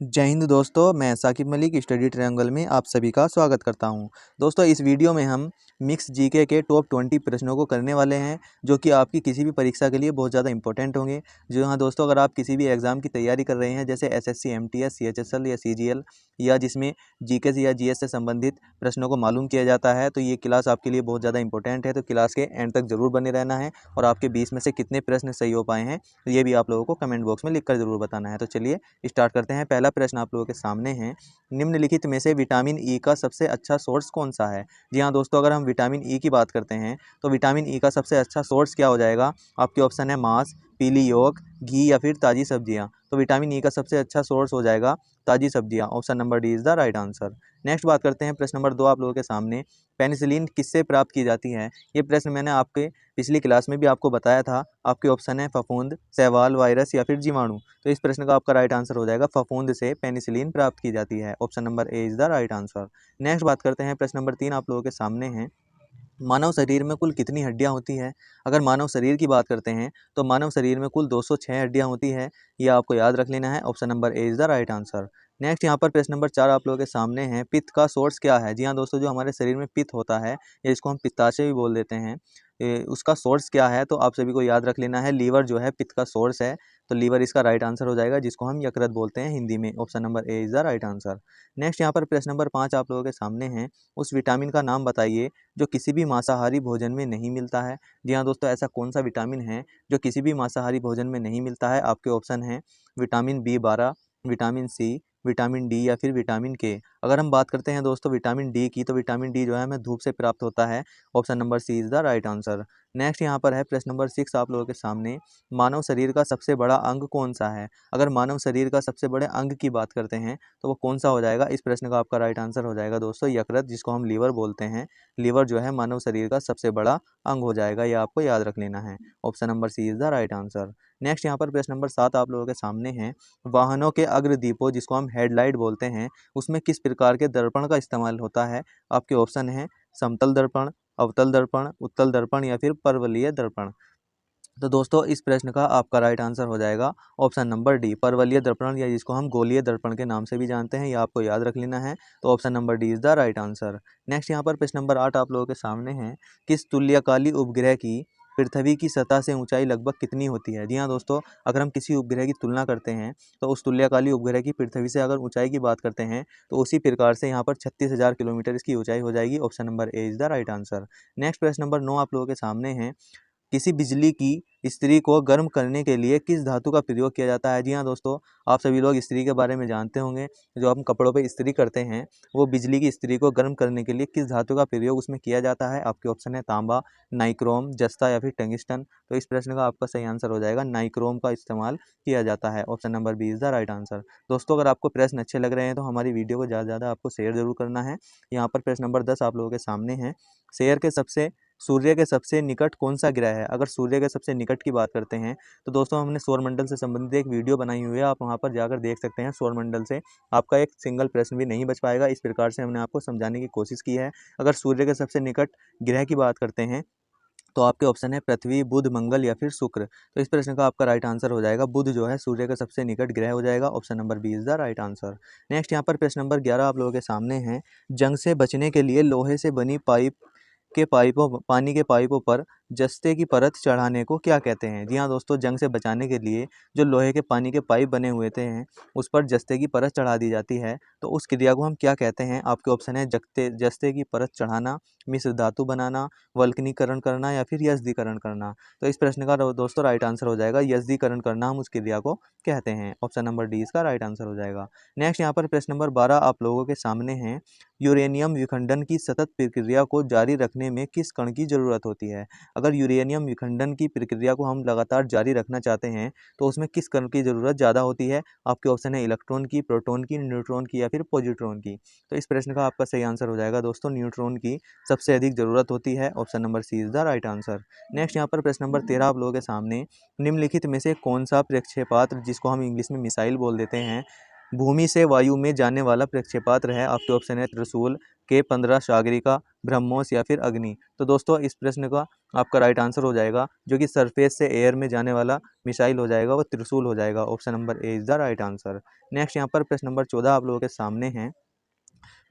जय हिंद दोस्तों, मैं साकिब मलिक स्टडी ट्रायंगल में आप सभी का स्वागत करता हूं। दोस्तों, इस वीडियो में हम मिक्स जीके के टॉप 20 प्रश्नों को करने वाले हैं, जो कि आपकी किसी भी परीक्षा के लिए बहुत ज़्यादा इंपॉर्टेंट होंगे। जी हाँ दोस्तों, अगर आप किसी भी एग्ज़ाम की तैयारी कर रहे हैं, जैसे एसएससी, एमटीएस, सीएचएसएल या सीजीएल, या जिसमें जीके से या जीएस से संबंधित प्रश्नों को मालूम किया जाता है, तो ये क्लास आपके लिए बहुत ज़्यादा इंपॉर्टेंट है। तो क्लास के एंड तक जरूर बने रहना है और आपके 20 में से कितने प्रश्न सही हो पाए हैं, ये भी आप लोगों को कमेंट बॉक्स में लिख कर जरूर बताना है। तो चलिए स्टार्ट करते हैं। पहला प्रश्न आप लोगों के सामने है, निम्नलिखित में से विटामिन ई का सबसे अच्छा सोर्स कौन सा है। जी हाँ दोस्तों, अगर हम विटामिन ई की बात करते हैं तो विटामिन ई का सबसे अच्छा सोर्स क्या हो जाएगा। आपके ऑप्शन है मांस, पीली योक, घी या फिर ताज़ी सब्जियाँ। तो विटामिन ई का सबसे अच्छा सोर्स हो जाएगा ताज़ी सब्जियाँ। Option number D is the right answer. Next बात करते हैं, प्रश्न नंबर 2 आप लोगों के सामने, पेनिसिलिन किससे प्राप्त की जाती है। ये प्रश्न मैंने आपके पिछली क्लास में भी आपको बताया था। आपके ऑप्शन है फफूंद, शैवाल, वायरस या फिर जीवाणु। तो इस प्रश्न का आपका राइट आंसर हो जाएगा फफूंद से पेनिसिलिन प्राप्त की जाती है। Option number A is the right answer. Next बात करते हैं, प्रश्न नंबर 3 आप लोगों के सामने है, मानव शरीर में कुल कितनी हड्डियां होती हैं। अगर मानव शरीर की बात करते हैं तो मानव शरीर में कुल 206 हड्डियां होती है। यह आपको याद रख लेना है। Option number A is the right answer. Next यहाँ पर प्रश्न नंबर 4 आप लोगों के सामने है, पित्त का सोर्स क्या है। जी हाँ दोस्तों, जो हमारे शरीर में पित्त होता है, या इसको हम पित्ताशय भी बोल देते हैं, उसका सोर्स क्या है, तो आप सभी को याद रख लेना है। लीवर जो है पित्त का सोर्स है, तो लीवर इसका राइट आंसर हो जाएगा, जिसको हम यकृत बोलते हैं हिंदी में। Option number A is the right answer. Next यहाँ पर प्रश्न नंबर 5 आप लोगों के सामने है, उस विटामिन का नाम बताइए जो किसी भी मांसाहारी भोजन में नहीं मिलता है। जी हाँ दोस्तों, ऐसा कौन सा विटामिन है जो किसी भी मांसाहारी भोजन में नहीं मिलता है। आपके ऑप्शन हैं vitamin B 12, vitamin C, vitamin D या फिर विटामिन के। अगर हम बात करते हैं दोस्तों विटामिन डी की, तो विटामिन डी जो है हमें धूप से प्राप्त होता है। Option number C is the right answer. Next यहाँ पर है प्रश्न नंबर 6 आप लोगों के सामने, मानव शरीर का सबसे बड़ा अंग कौन सा है। अगर मानव शरीर का सबसे बड़े अंग की बात करते हैं तो वो कौन सा हो जाएगा। इस प्रश्न का आपका राइट आंसर हो जाएगा दोस्तों यकृत, जिसको हम लीवर बोलते हैं। लीवर जो है मानव शरीर का सबसे बड़ा अंग हो जाएगा, यह आपको याद रख लेना है। Option number C is the right answer. Next यहाँ पर प्रश्न नंबर 7 आप लोगों के सामने है, वाहनों के अग्रदीपों जिसको हम हेडलाइट बोलते हैं, उसमें किस प्रकार के दर्पण का इस्तेमाल होता है। आपके ऑप्शन है समतल दर्पण, अवतल दर्पण, उत्तल दर्पण या फिर परवलयीय दर्पण। तो दोस्तों इस प्रश्न का आपका राइट आंसर हो जाएगा ऑप्शन नंबर डी, परवलयीय दर्पण, या जिसको हम गोलीय दर्पण के नाम से भी जानते हैं, ये आपको याद रख लेना है। तो option number D is the right answer. Next यहाँ पर प्रश्न नंबर 8 आप लोगों के सामने है, किस तुल्यकाली उपग्रह की पृथ्वी की सतह से ऊंचाई लगभग कितनी होती है। जी हाँ दोस्तों, अगर हम किसी उपग्रह की तुलना करते हैं तो उस तुल्यकाली उपग्रह की पृथ्वी से अगर ऊंचाई की बात करते हैं तो उसी प्रकार से यहाँ पर 36,000 किलोमीटर इसकी ऊंचाई हो जाएगी। Option number A is the right answer. Next प्रश्न नंबर 9 आप लोगों के सामने है, किसी बिजली की इस्त्री को गर्म करने के लिए किस धातु का प्रयोग किया जाता है। जी हाँ दोस्तों, आप सभी लोग इस्त्री के बारे में जानते होंगे। जो हम कपड़ों पे इस्त्री करते हैं, वो बिजली की इस्त्री को गर्म करने के लिए किस धातु का प्रयोग उसमें किया जाता है। आपके ऑप्शन है तांबा, नाइक्रोम, जस्ता या फिर टंगिस्टन। तो इस प्रश्न का आपका सही आंसर हो जाएगा नाइक्रोम का इस्तेमाल किया जाता है। Option number B is the right answer. दोस्तों, अगर आपको प्रश्न अच्छे लग रहे हैं तो हमारी वीडियो को ज़्यादा से ज़्यादा आपको शेयर जरूर करना है। यहाँ पर प्रश्न नंबर 10 आप लोगों के सामने है, सूर्य के सबसे निकट कौन सा ग्रह है। अगर सूर्य के सबसे निकट की बात करते हैं तो दोस्तों हमने सौरमंडल से संबंधित एक वीडियो बनाई हुई है, आप वहां पर जाकर देख सकते हैं। सौरमंडल से आपका एक सिंगल प्रश्न भी नहीं बच पाएगा, इस प्रकार से हमने आपको समझाने की कोशिश की है। अगर सूर्य के सबसे निकट ग्रह की बात करते हैं तो आपके ऑप्शन है पृथ्वी, बुध, मंगल या फिर शुक्र। तो इस प्रश्न का आपका राइट आंसर हो जाएगा बुध, जो है सूर्य का सबसे निकट ग्रह हो जाएगा। Option number B is the right answer. Next यहाँ पर प्रश्न नंबर 11 आप लोगों के सामने है, जंग से बचने के लिए लोहे से बनी पानी के पाइपों पर जस्ते की परत चढ़ाने को क्या कहते हैं। जी हाँ दोस्तों, जंग से बचाने के लिए जो लोहे के पानी के पाइप बने हुए थे हैं, उस पर जस्ते की परत चढ़ा दी जाती है, तो उस क्रिया को हम क्या कहते हैं। आपके ऑप्शन है जस्ते की परत चढ़ाना, मिश्र धातु बनाना, वल्कनीकरण करना या फिर यस्दीकरण करना। तो इस प्रश्न का दोस्तों राइट आंसर हो जाएगा यस्दीकरण करना, हम उस क्रिया को कहते हैं। ऑप्शन नंबर डी इसका राइट आंसर हो जाएगा। नेक्स्ट यहाँ पर प्रश्न नंबर 12 आप लोगों के सामने है, यूरेनियम विखंडन की सतत प्रक्रिया को जारी रखने में किस कण की जरूरत होती है। अगर यूरेनियम विखंडन की प्रक्रिया को हम लगातार जारी रखना चाहते हैं तो उसमें किस कण की जरूरत ज़्यादा होती है। आपके ऑप्शन है इलेक्ट्रॉन की, प्रोटॉन की, न्यूट्रॉन की या फिर पॉजिट्रॉन की। तो इस प्रश्न का आपका सही आंसर हो जाएगा दोस्तों न्यूट्रॉन की सबसे अधिक जरूरत होती है। Option number C is the right answer. Next यहाँ पर प्रश्न नंबर 13 आप लोगों के सामने, निम्नलिखित में से कौन सा प्रक्षेपात्र, जिसको हम इंग्लिश में मिसाइल बोल देते हैं, भूमि से वायु में जाने वाला प्रक्षेपात्र है। आपके ऑप्शन है त्रिशूल, K-15 सागरिका, ब्रह्मोस या फिर अग्नि। तो दोस्तों इस प्रश्न का आपका राइट आंसर हो जाएगा, जो कि सरफेस से एयर में जाने वाला मिसाइल हो जाएगा, वो त्रिशूल हो जाएगा। Option number A is the right answer. Next यहाँ पर प्रश्न नंबर 14 आप लोगों के सामने है।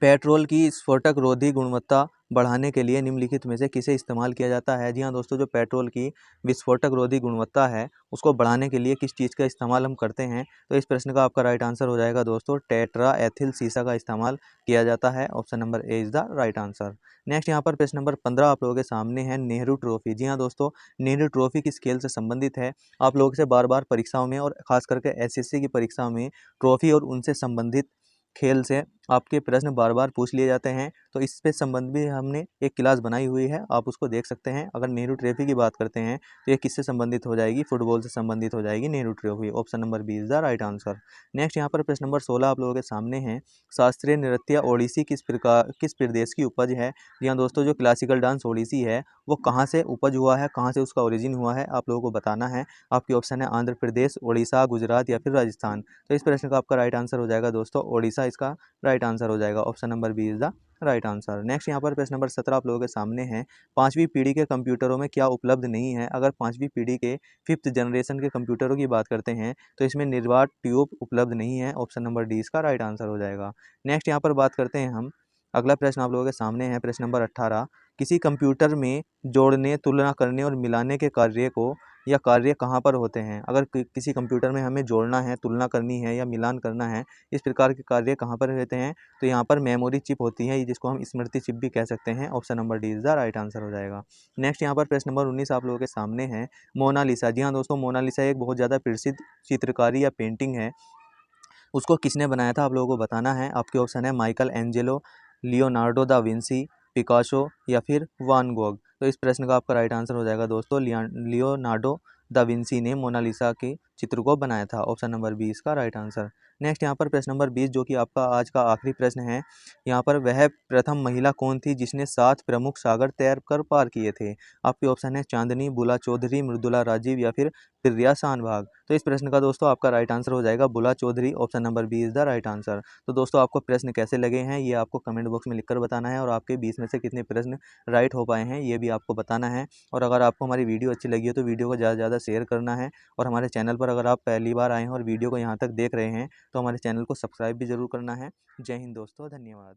पेट्रोल की स्फोटक रोधी गुणवत्ता बढ़ाने के लिए निम्नलिखित में से किसे इस्तेमाल किया जाता है? जी हाँ दोस्तों, जो पेट्रोल की विस्फोटक रोधी गुणवत्ता है उसको बढ़ाने के लिए किस चीज़ का इस्तेमाल हम करते हैं? तो इस प्रश्न का आपका राइट आंसर हो जाएगा दोस्तों, टेट्रा एथिल सीसा का इस्तेमाल किया जाता है। Option number A is the right answer. Next यहाँ पर प्रश्न नंबर 15 आप लोगों के सामने है, नेहरू ट्रॉफी। जी हाँ दोस्तों, नेहरू ट्रॉफी किस खेल से संबंधित है? आप लोगों से बार बार परीक्षाओं में और खास करके एसएससी की परीक्षाओं में ट्रॉफी और उनसे संबंधित खेल से आपके प्रश्न बार बार पूछ लिए जाते हैं। तो इस पे संबंध भी हमने एक क्लास बनाई हुई है, आप उसको देख सकते हैं। अगर नेहरू ट्रॉफी की बात करते हैं तो ये किससे संबंधित हो जाएगी? फुटबॉल से संबंधित हो जाएगी Nehru trophy. Option number B is the right answer. Next यहाँ पर प्रश्न नंबर 16 आप लोगों के सामने है, शास्त्रीय नृत्य ओडिसी किस प्रदेश की उपज है? जी हाँ दोस्तों, जो क्लासिकल डांस ओडिसी है वो कहाँ से उपज हुआ है, कहाँ से उसका ओरिजिन हुआ है, आप लोगों को बताना है। आपके ऑप्शन है आंध्र प्रदेश, उड़ीसा, गुजरात या फिर राजस्थान। तो इस प्रश्न का आपका राइट आंसर हो जाएगा दोस्तों, ओडिशा इसका राइट आंसर हो जाएगा। Option number B is the right answer. Next यहाँ पर प्रश्न नंबर 17 आप लोगों के सामने है, पांचवी पीढ़ी के कंप्यूटरों में क्या उपलब्ध नहीं है? अगर पांचवी पीढ़ी के 5th जनरेशन के कंप्यूटरों की बात करते हैं तो इसमें निर्वात ट्यूब उपलब्ध नहीं है। ऑप्शन नंबर डी इसका राइट आंसर हो जाएगा। नेक्स्ट यहाँ पर बात करते हैं हम, अगला प्रश्न आप लोगों के सामने है, प्रश्न नंबर 18, किसी कंप्यूटर में जोड़ने, तुलना करने और मिलाने के कार्य को या कार्य कहाँ पर होते हैं? अगर किसी कंप्यूटर में हमें जोड़ना है, तुलना करनी है या मिलान करना है, इस प्रकार के कार्य कहाँ पर रहते हैं? तो यहाँ पर मेमोरी चिप होती है, जिसको हम स्मृति चिप भी कह सकते हैं। Option number D is the right answer हो जाएगा। नेक्स्ट यहाँ पर प्रश्न नंबर 19 आप लोगों के सामने है, मोनालिसा। जी हाँ दोस्तों, मोनालिसा एक बहुत ज़्यादा प्रसिद्ध चित्रकारी या पेंटिंग है, उसको किसने बनाया था आप लोगों को बताना है। आपके ऑप्शन है Michael Angelo, Leonardo da Vinci, Picasso या फिर वान गोग। तो इस प्रश्न का आपका राइट आंसर हो जाएगा दोस्तों, लियोनार्डो दा विंसी ने मोनालिसा के चित्र को बनाया था। ऑप्शन नंबर बी इसका राइट आंसर। नेक्स्ट यहाँ पर प्रश्न नंबर 20 जो कि आपका आज का आखिरी प्रश्न है, यहाँ पर वह प्रथम महिला कौन थी जिसने 7 प्रमुख सागर तैर कर पार किए थे? आपके ऑप्शन है चांदनी, बुला चौधरी, मृदुला राजीव या फिर प्रिया शानभाग। तो इस प्रश्न का दोस्तों आपका राइट आंसर हो जाएगा Bula Chaudhary. Option number B is the right answer. तो दोस्तों आपको प्रश्न कैसे लगे हैं ये आपको कमेंट बॉक्स में लिखकर बताना है, और आपके 20 में से कितने प्रश्न राइट हो पाए हैं ये भी आपको बताना है। और अगर आपको हमारी वीडियो अच्छी लगी है तो वीडियो को ज़्यादा से ज़्यादा शेयर करना है, और हमारे चैनल पर अगर आप पहली बार आए हैं और वीडियो को यहाँ तक देख रहे हैं तो हमारे चैनल को सब्सक्राइब भी जरूर करना है। जय हिंद दोस्तों, धन्यवाद।